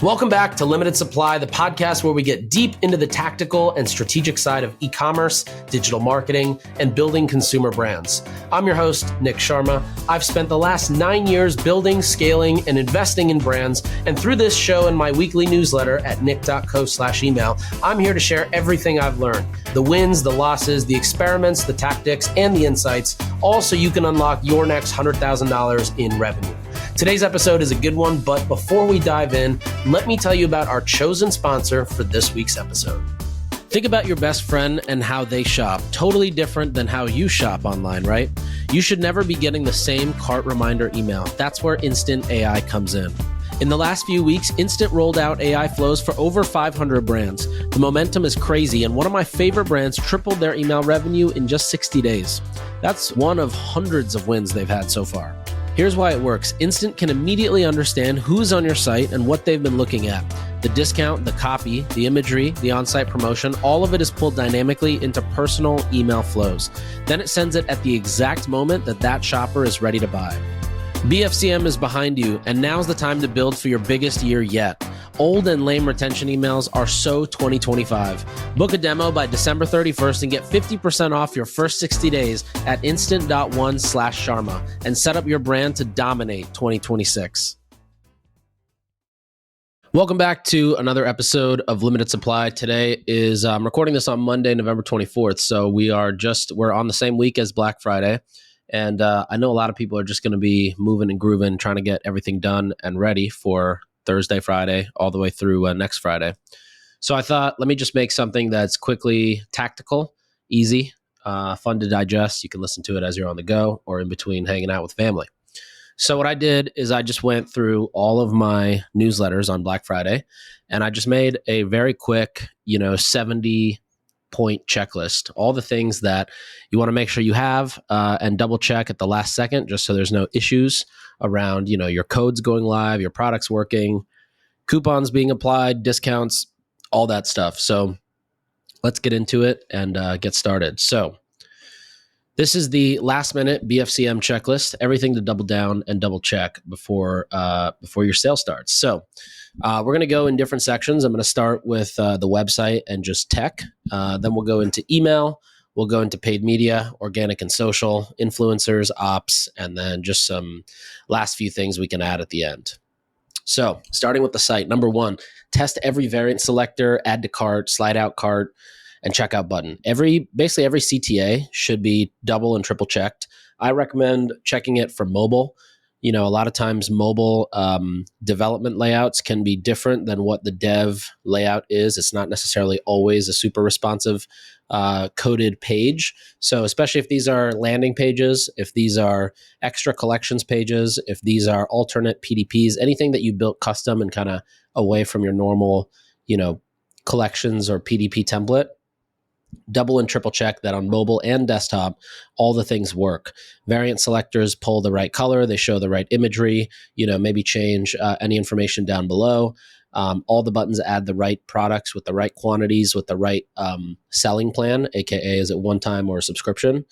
Welcome back to Limited Supply, the podcast where we get deep into the tactical and strategic side of e-commerce, digital marketing, and building consumer brands. I'm your host, Nick Sharma. I've spent the last 9 years building, scaling, and investing in brands. And through this show and my weekly newsletter at nick.co/email, I'm here to share everything I've learned, the wins, the losses, the experiments, the tactics, and the insights, all so you can unlock your next $100,000 in revenue. Today's episode is a good one, but before we dive in, let me tell you about our chosen sponsor for this week's episode. Think about your best friend and how they shop. Totally different than how you shop online, right? You should never be getting the same cart reminder email. That's where Instant AI comes in. In the last few weeks, Instant rolled out AI flows for over 500 brands. The momentum is crazy, and one of my favorite brands tripled their email revenue in just 60 days. That's one of hundreds of wins they've had so far. Here's why it works. Instant can immediately understand who's on your site and what they've been looking at. The discount, the copy, the imagery, the on-site promotion, all of it is pulled dynamically into personal email flows. Then it sends it at the exact moment that shopper is ready to buy. BFCM is behind you, and now's the time to build for your biggest year yet. Old and lame retention emails are so 2025. Book a demo by December 31st and get 50% off your first 60 days at instant.one/Sharma and set up your brand to dominate 2026. Welcome back to another episode of Limited Supply. Today is, I'm recording this on Monday, November 24th. So we're on the same week as Black Friday. And I know a lot of people are just going to be moving and grooving, trying to get everything done and ready for Thursday, Friday, all the way through next Friday. So I thought, let me just make something that's quickly tactical, easy, fun to digest. You can listen to it as you're on the go or in between hanging out with family. So what I did is I just went through all of my newsletters on Black Friday, and I just made a very quick, 70-point checklist, all the things that you want to make sure you have and double check at the last second, just so there's no issues around, your codes going live, your products working, coupons being applied, discounts, all that stuff. So let's get into it and get started. So this is the last minute BFCM checklist, everything to double down and double check before your sale starts. So we're going to go in different sections. I'm going to start with the website and just tech. Then we'll go into email. We'll go into paid media, organic and social, influencers, ops, and then just some last few things we can add at the end. So starting with the site, number one, test every variant selector, add to cart, slide out cart, and checkout button. Basically every CTA should be double and triple checked. I recommend checking it for mobile. A lot of times mobile development layouts can be different than what the dev layout is. It's not necessarily always a super responsive coded page. So especially if these are landing pages, if these are extra collections pages, if these are alternate PDPs, anything that you built custom and kind of away from your normal, collections or PDP template, double and triple check that on mobile and desktop, all the things work. Variant selectors pull the right color, they show the right imagery, maybe change any information down below. All the buttons add the right products with the right quantities, with the right selling plan, AKA is it one time or a subscription,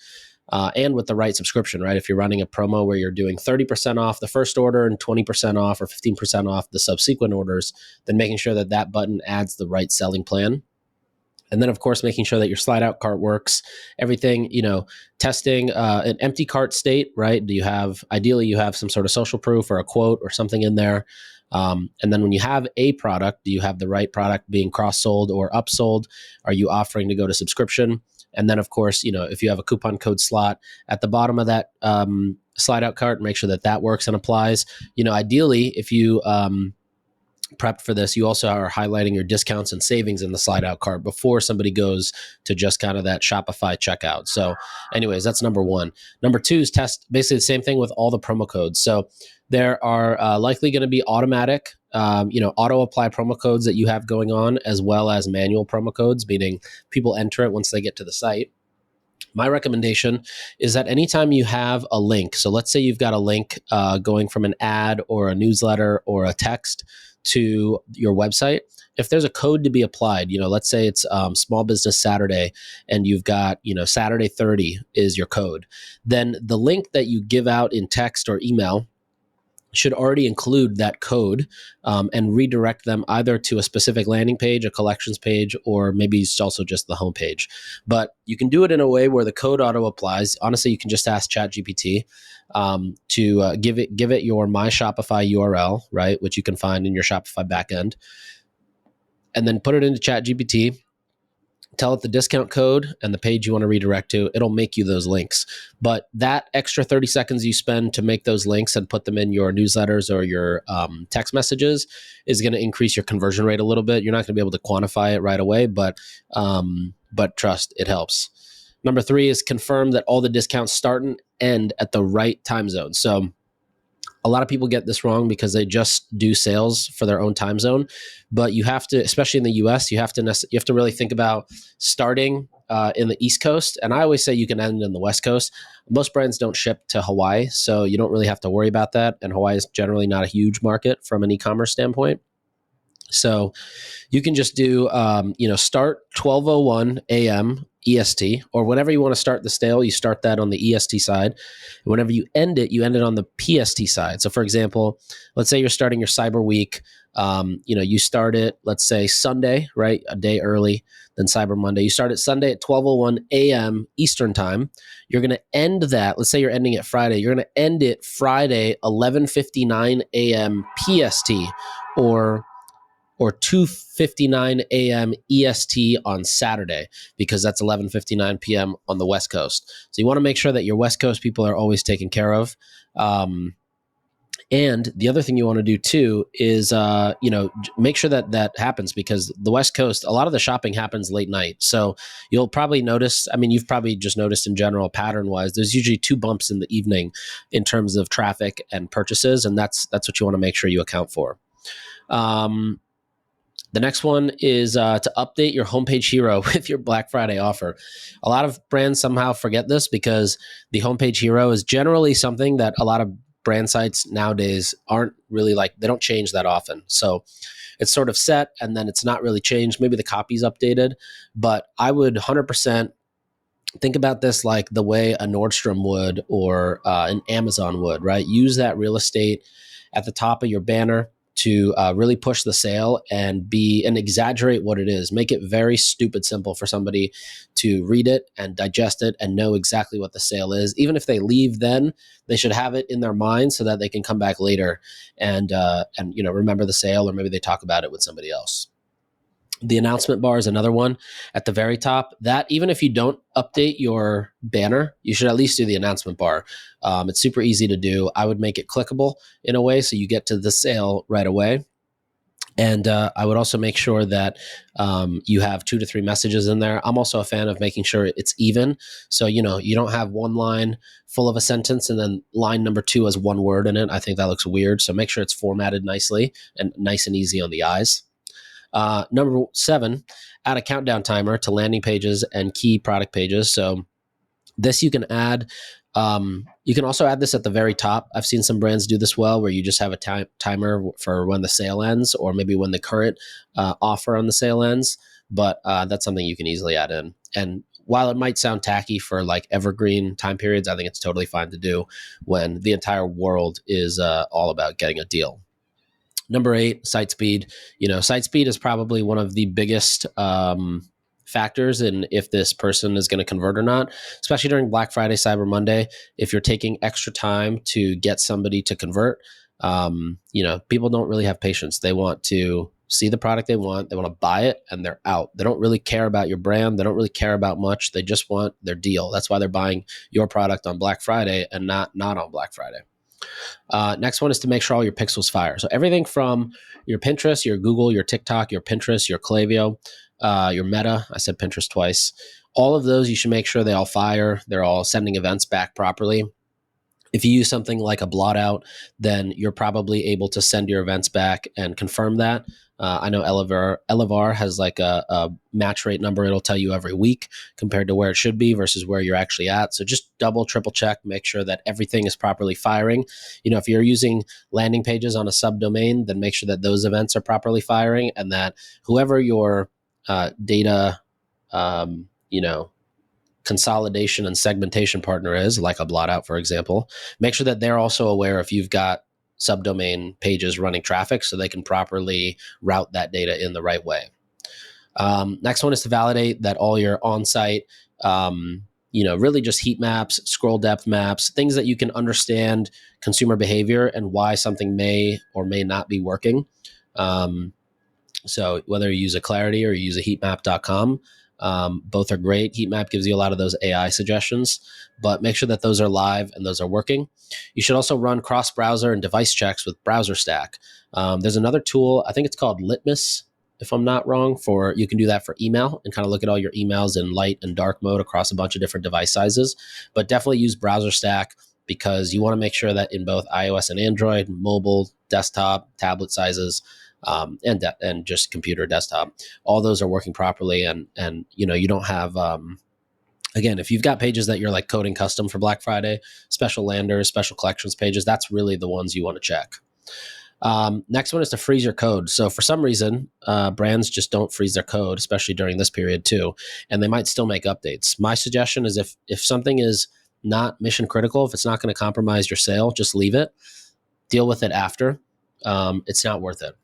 and with the right subscription, right? If you're running a promo where you're doing 30% off the first order and 20% off or 15% off the subsequent orders, then making sure that button adds the right selling plan. And then, of course, making sure that your slide out cart works, everything, testing an empty cart state, right? Ideally you have some sort of social proof or a quote or something in there. And then when you have a product, do you have the right product being cross-sold or upsold? Are you offering to go to subscription? And then, of course, if you have a coupon code slot at the bottom of that slide out cart, make sure that works and applies. Ideally, if you prepped for this, you also are highlighting your discounts and savings in the slide out cart before somebody goes to just kind of that Shopify checkout. So anyways, that's number one. Number two is test basically the same thing with all the promo codes. So there are likely going to be automatic, auto apply promo codes that you have going on, as well as manual promo codes, meaning people enter it once they get to the site. My recommendation is that anytime you have a link, so let's say you've got a link going from an ad or a newsletter or a text to your website, if there's a code to be applied, let's say it's Small Business Saturday and you've got, Saturday 30 is your code, then the link that you give out in text or email should already include that code and redirect them either to a specific landing page, a collections page, or maybe it's also just the homepage. But you can do it in a way where the code auto applies. Honestly, you can just ask ChatGPT to give it your My Shopify URL, right, which you can find in your Shopify backend, and then put it into ChatGPT. Tell it the discount code and the page you want to redirect to. It'll make you those links. But that extra 30 seconds you spend to make those links and put them in your newsletters or your text messages is going to increase your conversion rate a little bit. You're not going to be able to quantify it right away, but trust, it helps. Number 3 is confirm that all the discounts start and end at the right time zone. So a lot of people get this wrong because they just do sales for their own time zone, but you have to, especially in the US, you have to really think about starting in the East Coast. And I always say you can end in the West Coast. Most brands don't ship to Hawaii, so you don't really have to worry about that. And Hawaii is generally not a huge market from an e-commerce standpoint. So you can just do, start 12:01 a.m. EST, or whenever you want to start the sale, you start that on the EST side. And whenever you end it on the PST side. So for example, let's say you're starting your Cyber Week. You start it, let's say Sunday, right? A day early than Cyber Monday. You start it Sunday at 12:01 a.m. Eastern time. You're going to end that. Let's say you're ending it Friday. You're going to end it Friday, 11:59 a.m. PST, or 2:59 a.m. EST on Saturday, because that's 11:59 p.m. on the West Coast. So you want to make sure that your West Coast people are always taken care of. And the other thing you want to do too is, make sure that happens, because the West Coast, a lot of the shopping happens late night. So you'll probably notice, you've probably just noticed in general, pattern wise, there's usually 2 bumps in the evening in terms of traffic and purchases. And that's what you want to make sure you account for. The next one is to update your homepage hero with your Black Friday offer. A lot of brands somehow forget this, because the homepage hero is generally something that a lot of brand sites nowadays aren't really they don't change that often. So it's sort of set and then it's not really changed. Maybe the copy's updated, but I would 100% think about this like the way a Nordstrom would, or an Amazon would, right? Use that real estate at the top of your banner to really push the sale and exaggerate what it is. Make it very stupid simple for somebody to read it and digest it and know exactly what the sale is. Even if they leave then, they should have it in their mind so that they can come back later and remember the sale, or maybe they talk about it with somebody else. The announcement bar is another one at the very top. That, even if you don't update your banner, you should at least do the announcement bar. It's super easy to do. I would make it clickable in a way so you get to the sale right away. And I would also make sure that you have 2 to 3 messages in there. I'm also a fan of making sure it's even. So, you don't have one line full of a sentence and then line number 2 has 1 word in it. I think that looks weird. So make sure it's formatted nicely and nice and easy on the eyes. Number 7, add a countdown timer to landing pages and key product pages. So this you can add. You can also add this at the very top. I've seen some brands do this well, where you just have a timer for when the sale ends, or maybe when the current offer on the sale ends. But that's something you can easily add in. And while it might sound tacky for evergreen time periods, I think it's totally fine to do when the entire world is all about getting a deal. Number 8, site speed. Site speed is probably one of the biggest factors in if this person is going to convert or not, especially during Black Friday, Cyber Monday. If you're taking extra time to get somebody to convert, people don't really have patience. They want to see the product they want to buy it, and they're out. They don't really care about your brand. They don't really care about much. They just want their deal. That's why they're buying your product on Black Friday and not on Black Friday. Next one is to make sure all your pixels fire. So everything from your Pinterest, your Google, your TikTok, your Pinterest, your Klaviyo, your Meta, I said Pinterest twice. All of those, you should make sure they all fire. They're all sending events back properly. If you use something like a blot out, then you're probably able to send your events back and confirm that. I know Elevar has a match rate number. It'll tell you every week compared to where it should be versus where you're actually at. So just double, triple check, make sure that everything is properly firing. If you're using landing pages on a subdomain, then make sure that those events are properly firing, and that whoever your data, consolidation and segmentation partner is, like a blot out, for example, make sure that they're also aware if you've got subdomain pages running traffic so they can properly route that data in the right way. Next one is to validate that all your on-site, really just heat maps, scroll depth maps, things that you can understand consumer behavior and why something may or may not be working. So whether you use a Clarity or you use a heatmap.com, both are great. Heatmap gives you a lot of those AI suggestions, but make sure that those are live and those are working. You should also run cross-browser and device checks with Browser Stack. There's another tool, I think it's called Litmus, if I'm not wrong, you can do that for email and kind of look at all your emails in light and dark mode across a bunch of different device sizes. But definitely use Browser Stack because you want to make sure that in both iOS and Android, mobile, desktop, tablet sizes, and just computer desktop, all those are working properly. And you don't have, again, if you've got pages that you're like coding custom for Black Friday, special landers, special collections pages, that's really the ones you want to check. Next one is to freeze your code. So for some reason, brands just don't freeze their code, especially during this period too, and they might still make updates. My suggestion is if something is not mission critical, if it's not going to compromise your sale, just leave it. Deal with it after. It's not worth it.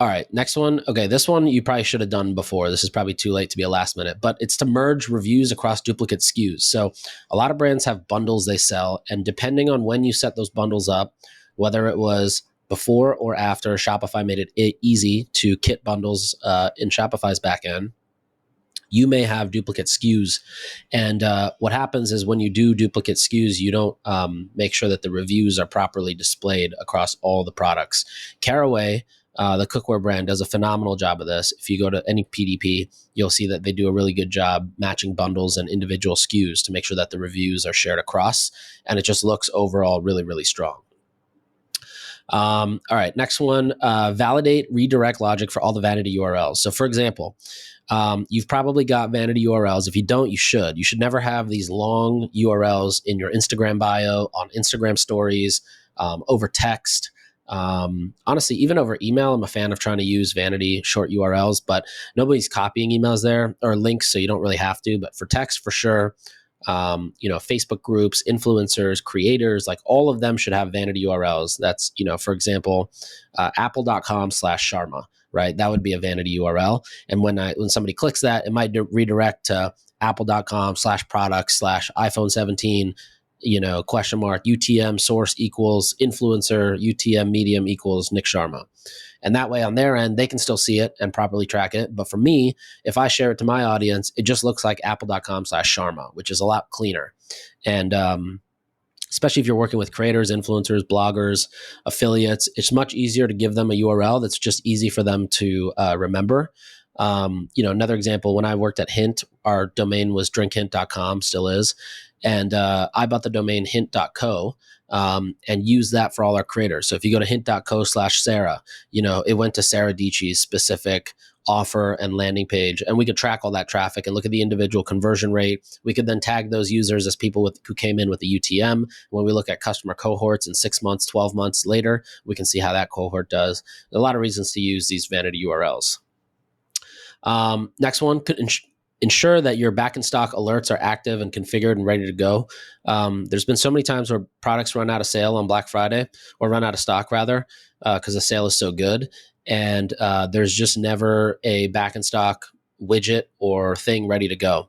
All right, next one. Okay, this one you probably should have done before. This is probably too late to be a last minute, but it's to merge reviews across duplicate SKUs. So a lot of brands have bundles they sell, and depending on when you set those bundles up, whether it was before or after Shopify made it easy to kit bundles in Shopify's backend, you may have duplicate SKUs. And what happens is when you do duplicate SKUs, you don't make sure that the reviews are properly displayed across all the products. Caraway, the cookware brand, does a phenomenal job of this. If you go to any PDP, you'll see that they do a really good job matching bundles and individual SKUs to make sure that the reviews are shared across. And it just looks overall really, really strong. All right, next one, validate redirect logic for all the vanity URLs. So for example, you've probably got vanity URLs. If you don't, you should. You should never have these long URLs in your Instagram bio, on Instagram stories, over text. Honestly, even over email, I'm a fan of trying to use vanity short URLs, but nobody's copying emails there or links, so you don't really have to. But for text, for sure, Facebook groups, influencers, creators, like all of them should have vanity URLs. That's, for example, apple.com/Sharma, right? That would be a vanity URL. And when somebody clicks that, it might redirect to apple.com/product/iPhone 17, UTM source equals influencer, UTM medium equals Nick Sharma. And that way on their end, they can still see it and properly track it. But for me, if I share it to my audience, it just looks like apple.com/Sharma, which is a lot cleaner. And especially if you're working with creators, influencers, bloggers, affiliates, it's much easier to give them a URL that's just easy for them to remember. Another example, when I worked at Hint, our domain was drinkhint.com, still is. And I bought the domain hint.co and used that for all our creators. So if you go to hint.co/Sarah, it went to Sarah Dietschy's specific offer and landing page, and we could track all that traffic and look at the individual conversion rate. We could then tag those users as people who came in with the UTM. When we look at customer cohorts in 6 months, 12 months later, we can see how that cohort does. There are a lot of reasons to use these vanity URLs. Next one, ensure that your back in stock alerts are active and configured and ready to go. There's been so many times where products run out of sale on Black Friday, or run out of stock rather, because the sale is so good. And there's just never a back in stock widget or thing ready to go.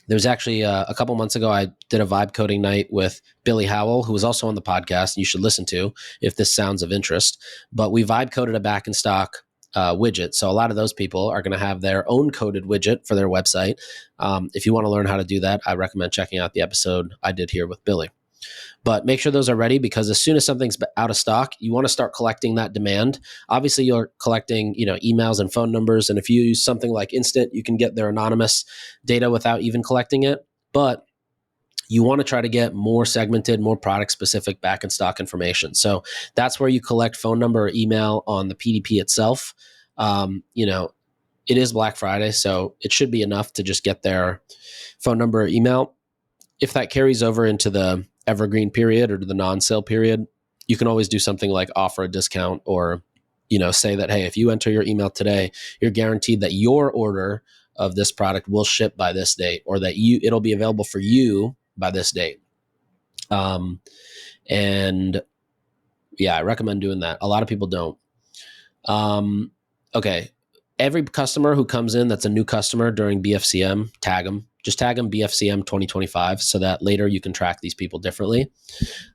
There's actually a couple months ago, I did a vibe coding night with Billy Howell, who was also on the podcast, and you should listen to if this sounds of interest. But we vibe coded a back in stock widget. So a lot of those people are going to have their own coded widget for their website. If you want to learn how to do that, I recommend checking out the episode I did here with Billy. But make sure those are ready, because as soon as something's out of stock, you want to start collecting that demand. Obviously, you're collecting, emails and phone numbers. And if you use something like Instant, you can get their anonymous data without even collecting it. But you want to try to get more segmented, more product specific back in stock information. So that's where you collect phone number or email on the PDP itself. It is Black Friday, so it should be enough to just get their phone number or email. If that carries over into the evergreen period or to the non-sale period, you can always do something like offer a discount, or, say that, hey, if you enter your email today, you're guaranteed that your order of this product will ship by this date, or that it'll be available for you by this date. And yeah, I recommend doing that. A lot of people don't. Okay. Every customer who comes in that's a new customer during BFCM, tag them. Just tag them BFCM 2025 so that later you can track these people differently.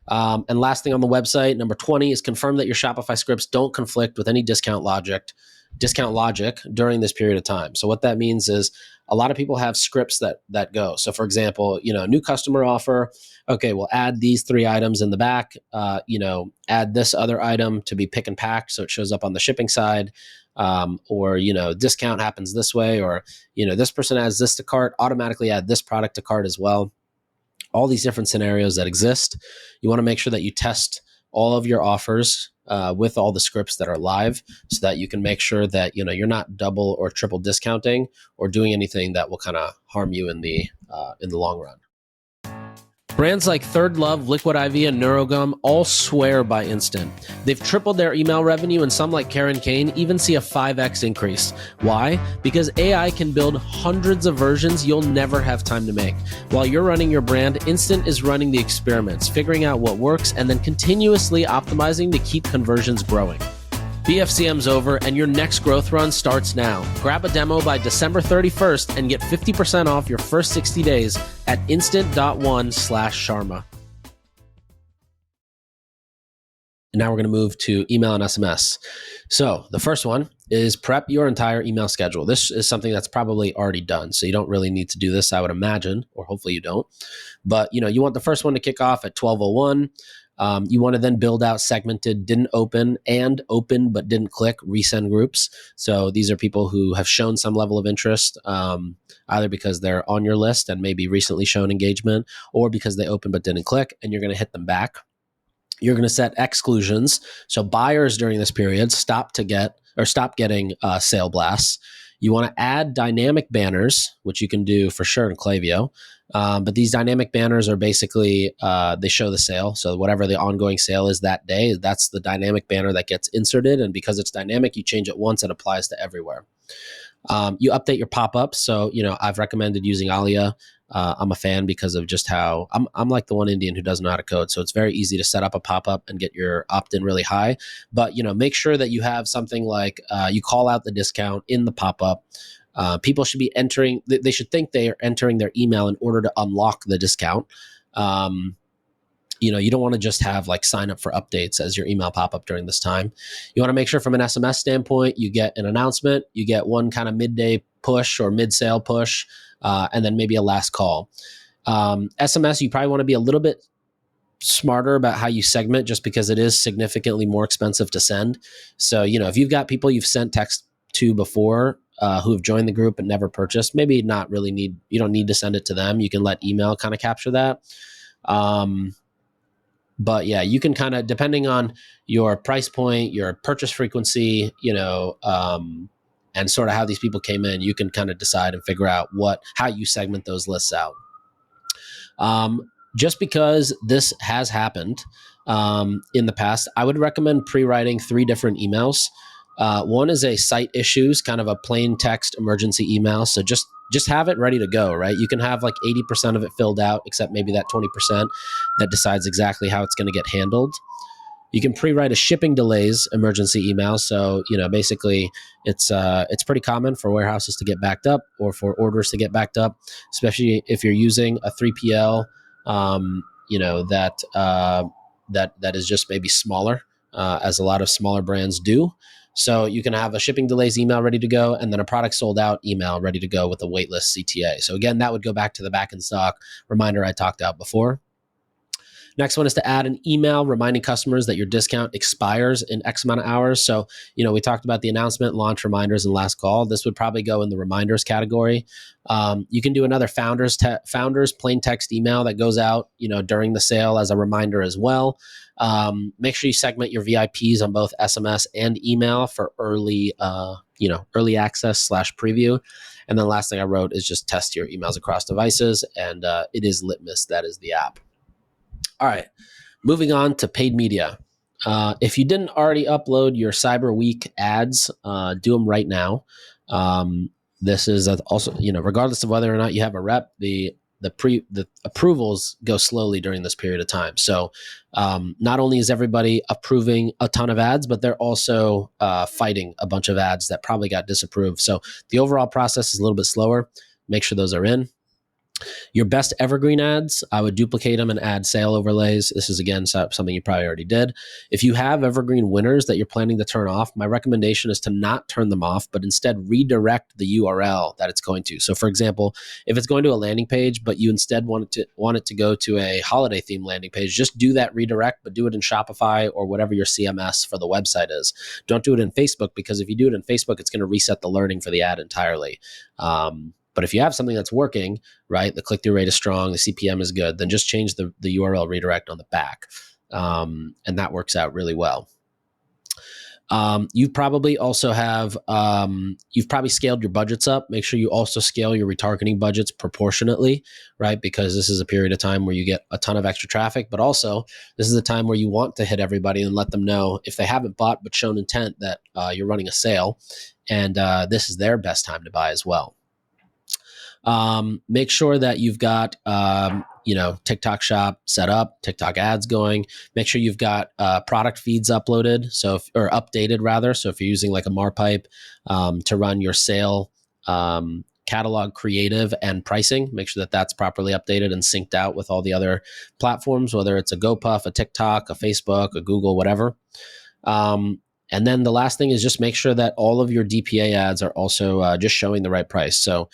And last thing on the website, number 20, is confirm that your Shopify scripts don't conflict with any discount logic during this period of time. So what that means is a lot of people have scripts that go. So for example, new customer offer. Okay, we'll add these 3 items in the back. Add this other item to be pick and packed, so it shows up on the shipping side. Or discount happens this way, or this person adds this to cart, automatically add this product to cart as well. All these different scenarios that exist. You want to make sure that you test all of your offers with all the scripts that are live, so that you can make sure that you're not double or triple discounting or doing anything that will kind of harm you in the long run. Brands like Third Love, Liquid IV, and Neurogum all swear by Instant. They've tripled their email revenue, and some like Karen Kane even see a 5x increase. Why? Because AI can build hundreds of versions you'll never have time to make. While you're running your brand, Instant is running the experiments, figuring out what works, and then continuously optimizing to keep conversions growing. BFCM's over, and your next growth run starts now. Grab a demo by December 31st and get 50% off your first 60 days at instant.one/Sharma. And now we're going to move to email and SMS. So the first one is prep your entire email schedule. This is something that's probably already done, so you don't really need to do this, I would imagine, or hopefully you don't. But you want the first one to kick off at 12:01. You want to then build out segmented didn't open and open but didn't click resend groups. So these are people who have shown some level of interest, either because they're on your list and maybe recently shown engagement, or because they opened but didn't click, and you're going to hit them back. You're going to set exclusions. So buyers during this period stop getting sale blasts. You want to add dynamic banners, which you can do for sure in Klaviyo. But these dynamic banners are basically, they show the sale. So whatever the ongoing sale is that day, that's the dynamic banner that gets inserted. And because it's dynamic, you change it once, it applies to everywhere. You update your pop-ups. So, I've recommended using Alia. I'm a fan because of just how I'm like the one Indian who doesn't know how to code. So it's very easy to set up a pop-up and get your opt-in really high. But, make sure that you have something like you call out the discount in the pop-up. People should be entering, they should think they are entering their email in order to unlock the discount. You don't want to just have like sign up for updates as your email pop up during this time. You want to make sure from an SMS standpoint, you get an announcement, you get one kind of midday push or mid-sale push, and then maybe a last call. SMS, you probably want to be a little bit smarter about how you segment, just because it is significantly more expensive to send. So, if you've got people you've sent text to before, who have joined the group but never purchased, maybe you don't need to send it to them. You can let email kind of capture that. But yeah, you can kind of, depending on your price point, your purchase frequency, and sort of how these people came in, you can kind of decide and figure out how you segment those lists out. Just because this has happened in the past, I would recommend pre-writing 3 different emails. One is a site issues, kind of a plain text emergency email. So just have it ready to go, right? You can have like 80% of it filled out, except maybe that 20% that decides exactly how it's going to get handled. You can pre-write a shipping delays emergency email. So, basically it's pretty common for warehouses to get backed up, or for orders to get backed up, especially if you're using a 3PL, that is just maybe smaller, as a lot of smaller brands do. So you can have a shipping delays email ready to go, and then a product sold out email ready to go with a waitlist CTA. So again, that would go back to the back in stock reminder I talked about before. Next one is to add an email reminding customers that your discount expires in X amount of hours. So, we talked about the announcement, launch reminders, and last call. This would probably go in the reminders category. You can do another founders plain text email that goes out, during the sale as a reminder as well. Make sure you segment your VIPs on both SMS and email for early access / preview. And then last thing I wrote is just test your emails across devices. And it is Litmus. That is the app. All right, moving on to paid media. If you didn't already upload your Cyber Week ads, do them right now. This is also, regardless of whether or not you have a rep, the the approvals go slowly during this period of time. So not only is everybody approving a ton of ads, but they're also fighting a bunch of ads that probably got disapproved. So the overall process is a little bit slower. Make sure those are in. Your best evergreen ads, I would duplicate them and add sale overlays. This is, again, something you probably already did. If you have evergreen winners that you're planning to turn off, my recommendation is to not turn them off, but instead redirect the URL that it's going to. So, for example, if it's going to a landing page, but you instead want it to go to a holiday theme landing page, just do that redirect, but do it in Shopify or whatever your CMS for the website is. Don't do it in Facebook, because if you do it in Facebook, it's going to reset the learning for the ad entirely. But if you have something that's working, right, the click-through rate is strong, the CPM is good, then just change the URL redirect on the back. And that works out really well. You probably also have, you've probably scaled your budgets up. Make sure you also scale your retargeting budgets proportionately, right? Because this is a period of time where you get a ton of extra traffic, but also this is a time where you want to hit everybody and let them know, if they haven't bought but shown intent, that you're running a sale, and this is their best time to buy as well. Make sure that you've got, TikTok shop set up, TikTok ads going. Make sure you've got product feeds uploaded, or updated rather. So if you're using like a Marpipe to run your sale catalog creative and pricing, make sure that that's properly updated and synced out with all the other platforms, whether it's a GoPuff, a TikTok, a Facebook, a Google, whatever. And then the last thing is just make sure that all of your DPA ads are also just showing the right price. So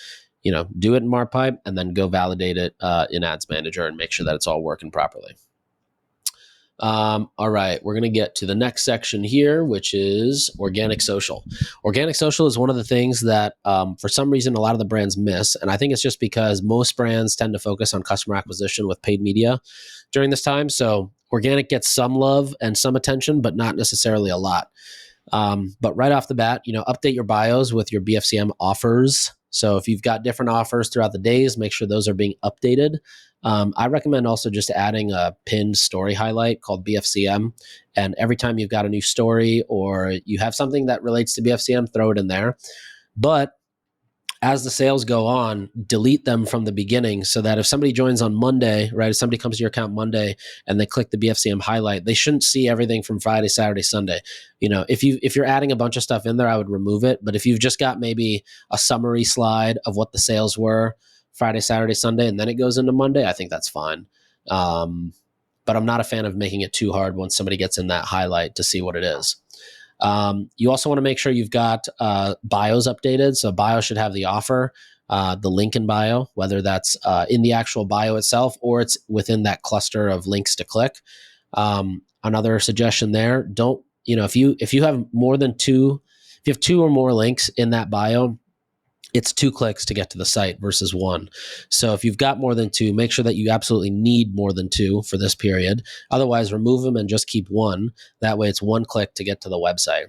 do it in Marpipe and then go validate it in Ads Manager and make sure that it's all working properly. All right, we're going to get to the next section here, which is organic social. Organic social is one of the things that for some reason a lot of the brands miss. And I think it's just because most brands tend to focus on customer acquisition with paid media during this time. So organic gets some love and some attention, but not necessarily a lot. But right off the bat, update your bios with your BFCM offers. So if you've got different offers throughout the days, make sure those are being updated. I recommend also just adding a pinned story highlight called BFCM. And every time you've got a new story or you have something that relates to BFCM, throw it in there. But as the sales go on, delete them from the beginning, so that if somebody joins on Monday, right, if somebody comes to your account Monday and they click the BFCM highlight, they shouldn't see everything from Friday, Saturday, Sunday. If you're adding a bunch of stuff in there, I would remove it. But if you've just got maybe a summary slide of what the sales were Friday, Saturday, Sunday, and then it goes into Monday, I think that's fine. But I'm not a fan of making it too hard once somebody gets in that highlight to see what it is. You also want to make sure you've got bios updated. So bio should have the offer, the link in bio, whether that's in the actual bio itself or it's within that cluster of links to click. Another suggestion there, if you have more than two, if you have two or more links in that bio, it's 2 clicks to get to the site versus 1. So if you've got more than 2, make sure that you absolutely need more than 2 for this period. Otherwise, remove them and just keep 1. That way it's 1 click to get to the website.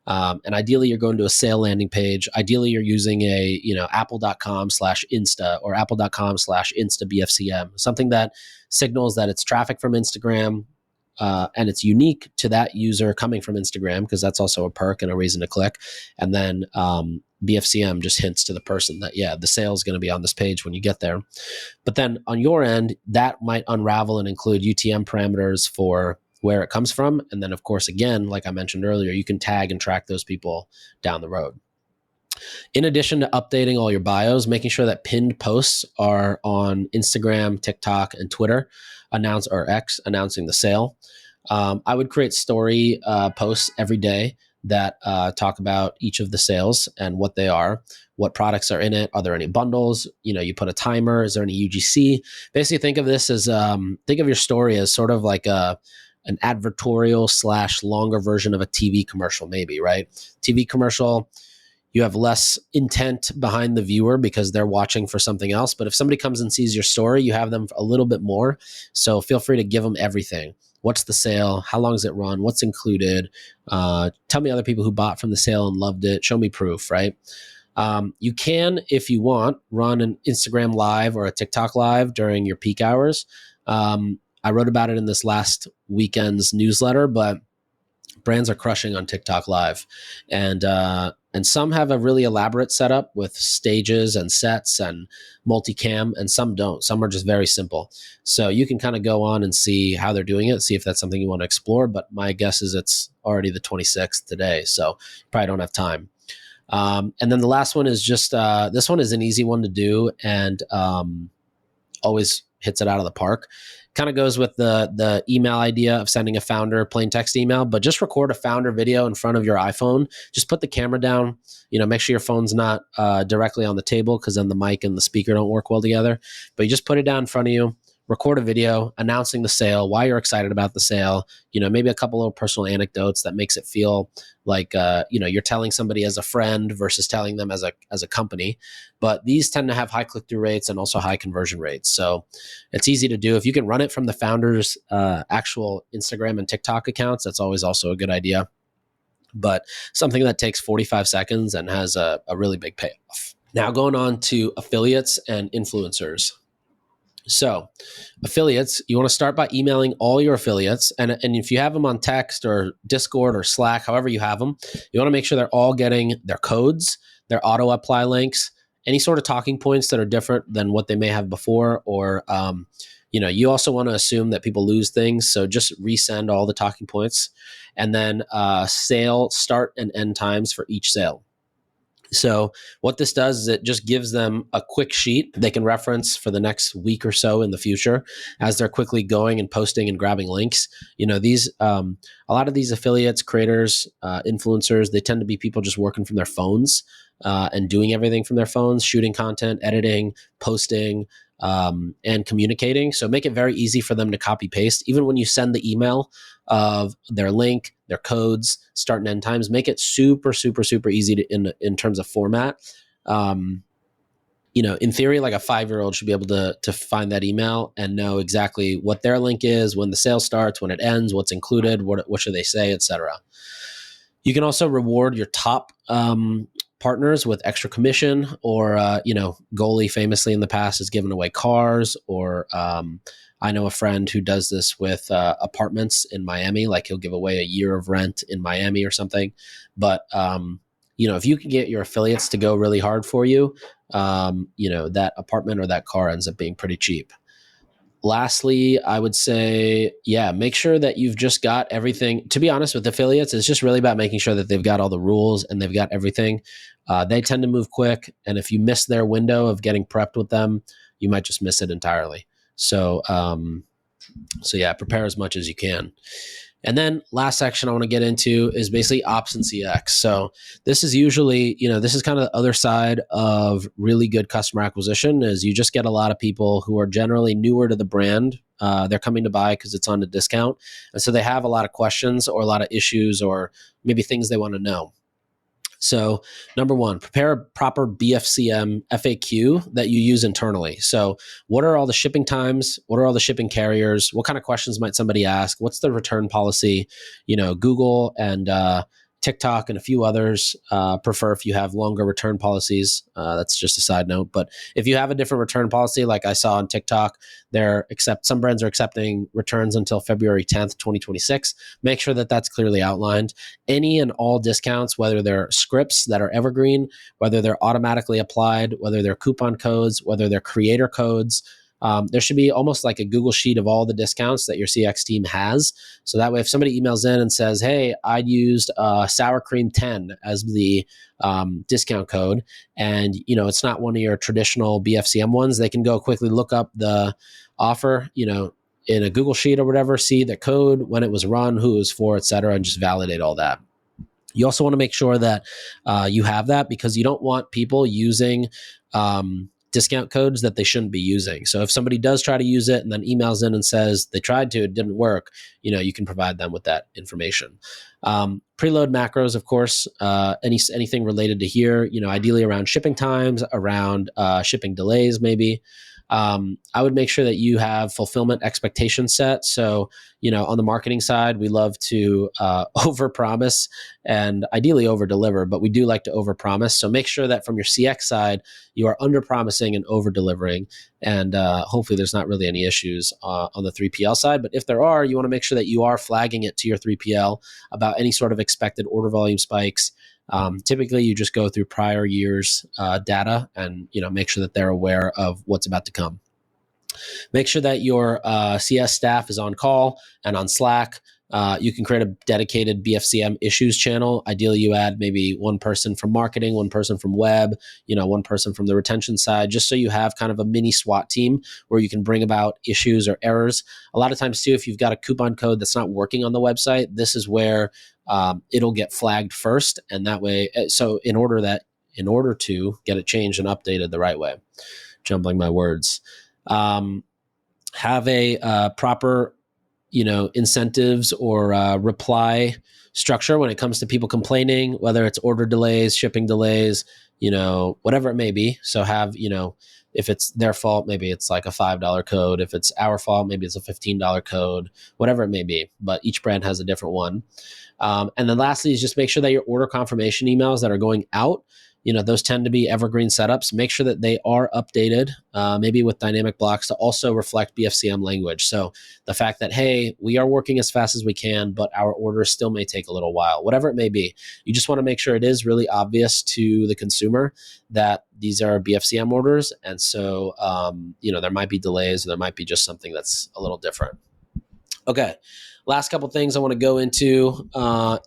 And ideally, you're going to a sale landing page. Ideally, you're using a apple.com/Insta or apple.com/InstaBFCM, something that signals that it's traffic from Instagram, and it's unique to that user coming from Instagram, because that's also a perk and a reason to click. And then BFCM just hints to the person that, the sale is going to be on this page when you get there. But then on your end, that might unravel and include UTM parameters for where it comes from. And then, of course, again, like I mentioned earlier, you can tag and track those people down the road. In addition to updating all your bios, making sure that pinned posts are on Instagram, TikTok, and Twitter, announcing the sale. I would create story posts every day that talk about each of the sales and what they are, what products are in it. Are there any bundles? You put a timer. Is there any UGC? Basically, think of this as, think of your story as sort of like an advertorial / longer version of a TV commercial, maybe, right? TV commercial, you have less intent behind the viewer because they're watching for something else. But if somebody comes and sees your story, you have them a little bit more. So feel free to give them everything. What's the sale? How long does it run? What's included? Tell me other people who bought from the sale and loved it. Show me proof, right? You can, if you want, run an Instagram live or a TikTok live during your peak hours. I wrote about it in this last weekend's newsletter, but Brands are crushing on TikTok Live, and some have a really elaborate setup with stages and sets and multicam, and some don't. Some are just very simple. So you can kind of go on and see how they're doing it, see if that's something you want to explore. But my guess is it's already the 26th today, so you probably don't have time. And then the last one is just this one is an easy one to do, and always hits it out of the park. Kind of goes with the email idea of sending a founder plain text email, but just record a founder video in front of your iPhone. Just put the camera down, make sure your phone's not directly on the table, because then the mic and the speaker don't work well together. But you just put it down in front of you, record a video announcing the sale, why you're excited about the sale, maybe a couple of personal anecdotes that makes it feel like, you're telling somebody as a friend versus telling them as a company. But these tend to have high click-through rates and also high conversion rates. So it's easy to do. If you can run it from the founder's actual Instagram and TikTok accounts, that's always also a good idea. But something that takes 45 seconds and has a really big payoff. Now going on to affiliates and influencers. So affiliates, you want to start by emailing all your affiliates. And if you have them on text or Discord or Slack, however you have them, you want to make sure they're all getting their codes, their auto apply links, any sort of talking points that are different than what they may have before. Or, you also want to assume that people lose things. So just resend all the talking points, and then sale start and end times for each sale. So what this does is it just gives them a quick sheet they can reference for the next week or so in the future as they're quickly going and posting and grabbing links. These a lot of these affiliates, creators, influencers, they tend to be people just working from their phones and doing everything from their phones, shooting content, editing, posting, and communicating. So make it very easy for them to copy paste. Even when you send the email of their link, their codes, start and end times, make it super, super, super easy to, in terms of format. In theory, like a 5-year-old should be able to find that email and know exactly what their link is, when the sale starts, when it ends, what's included, what should they say, etc. You can also reward your top partners with extra commission, or Goalie famously in the past has given away cars, or I know a friend who does this with apartments in Miami, like he'll give away a year of rent in Miami or something. But if you can get your affiliates to go really hard for you, that apartment or that car ends up being pretty cheap. Lastly, I would say, make sure that you've just got everything. To be honest, with affiliates, it's just really about making sure that they've got all the rules and they've got everything. They tend to move quick, and if you miss their window of getting prepped with them, you might just miss it entirely. So prepare as much as you can. And then last section I want to get into is basically ops and CX. So this is usually, this is kind of the other side of really good customer acquisition, is you just get a lot of people who are generally newer to the brand. They're coming to buy because it's on a discount. And so they have a lot of questions or a lot of issues or maybe things they want to know. So number one, prepare a proper BFCM FAQ that you use internally. So what are all the shipping times? What are all the shipping carriers? What kind of questions might somebody ask? What's the return policy? Google and TikTok and a few others prefer if you have longer return policies. That's just a side note. But if you have a different return policy, like I saw on TikTok, some brands are accepting returns until February 10th, 2026. Make sure that that's clearly outlined. Any and all discounts, whether they're scripts that are evergreen, whether they're automatically applied, whether they're coupon codes, whether they're creator codes, there should be almost like a Google sheet of all the discounts that your CX team has. So that way, if somebody emails in and says, hey, I'd used sour cream 10 as the discount code, and it's not one of your traditional BFCM ones, they can go quickly look up the offer, in a Google sheet or whatever, see the code, when it was run, who it was for, et cetera, and just validate all that. You also want to make sure that you have that, because you don't want people using discount codes that they shouldn't be using. So if somebody does try to use it and then emails in and says they tried to, it didn't work, you can provide them with that information. Preload macros, of course, anything related to here, ideally around shipping times, around shipping delays, maybe. I would make sure that you have fulfillment expectations set. So, on the marketing side, we love to overpromise and ideally over-deliver, but we do like to overpromise. So make sure that from your CX side, you are under-promising and over-delivering. And hopefully there's not really any issues on the 3PL side. But if there are, you want to make sure that you are flagging it to your 3PL about any sort of expected order volume spikes. Typically, you just go through prior years' data and make sure that they're aware of what's about to come. Make sure that your CS staff is on call and on Slack. You can create a dedicated BFCM issues channel. Ideally, you add maybe one person from marketing, one person from web, one person from the retention side, just so you have kind of a mini SWAT team where you can bring about issues or errors. A lot of times too, if you've got a coupon code that's not working on the website, this is where it'll get flagged first. And that way, so in order to get it changed and updated the right way, jumbling my words, have a proper incentives or reply structure when it comes to people complaining, whether it's order delays, shipping delays, whatever it may be. So have, if it's their fault, maybe it's like a $5 code. If it's our fault, maybe it's a $15 code, whatever it may be. But each brand has a different one. And then lastly is just make sure that your order confirmation emails that are going out, those tend to be evergreen setups. Make sure that they are updated, maybe with dynamic blocks to also reflect BFCM language. So the fact that, hey, we are working as fast as we can, but our orders still may take a little while, whatever it may be. You just want to make sure it is really obvious to the consumer that these are BFCM orders. And so, there might be delays, or there might be just something that's a little different. Okay. Last couple things I want to go into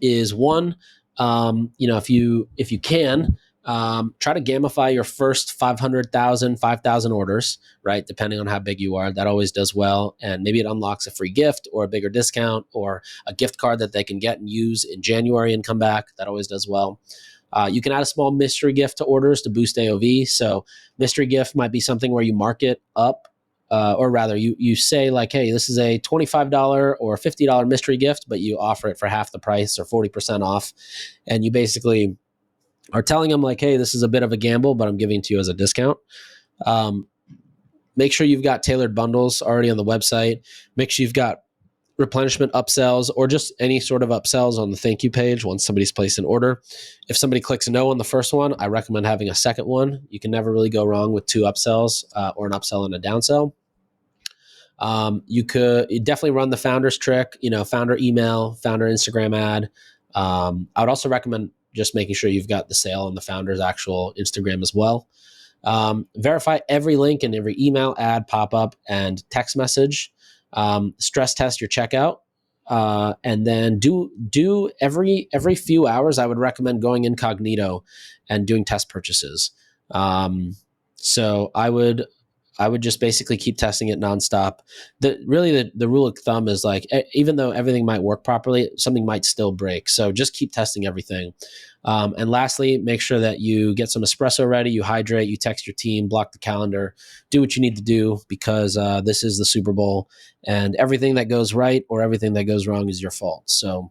is one, if you can, try to gamify your first 500,000, 5,000 orders, right? Depending on how big you are, that always does well. And maybe it unlocks a free gift or a bigger discount or a gift card that they can get and use in January and come back. That always does well. You can add a small mystery gift to orders to boost AOV. So mystery gift might be something where you mark it up, or rather you say like, hey, this is a $25 or $50 mystery gift, but you offer it for half the price or 40% off. And you basically are telling them like, hey, this is a bit of a gamble, but I'm giving it to you as a discount. Make sure you've got tailored bundles already on the website. Make sure you've got replenishment upsells or just any sort of upsells on the thank you page once somebody's placed an order. If somebody clicks no on the first one, I recommend having a second one. You can never really go wrong with two upsells or an upsell and a downsell. You definitely run the founder's trick, founder email, founder Instagram ad. I would also recommend just making sure you've got the sale on the founder's actual Instagram as well. Verify every link and every email, ad, pop-up, and text message. Stress test your checkout. And then do every few hours, I would recommend going incognito and doing test purchases. So I would just basically keep testing it nonstop. The rule of thumb is like, even though everything might work properly, something might still break. So just keep testing everything. And lastly, make sure that you get some espresso ready, you hydrate, you text your team, block the calendar, do what you need to do because this is the Super Bowl and everything that goes right or everything that goes wrong is your fault. So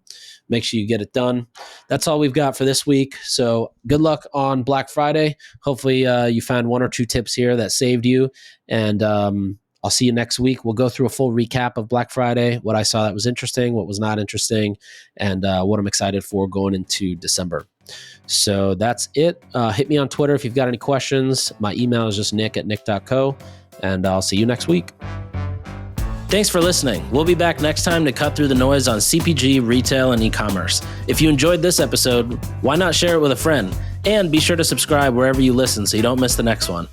make sure you get it done. That's all we've got for this week. So good luck on Black Friday. Hopefully you found one or two tips here that saved you. And I'll see you next week. We'll go through a full recap of Black Friday, what I saw that was interesting, what was not interesting, and what I'm excited for going into December. So that's it. Hit me on Twitter if you've got any questions. My email is just nick@nick.co, and I'll see you next week. Thanks for listening. We'll be back next time to cut through the noise on CPG, retail, and e-commerce. If you enjoyed this episode, why not share it with a friend? And be sure to subscribe wherever you listen so you don't miss the next one.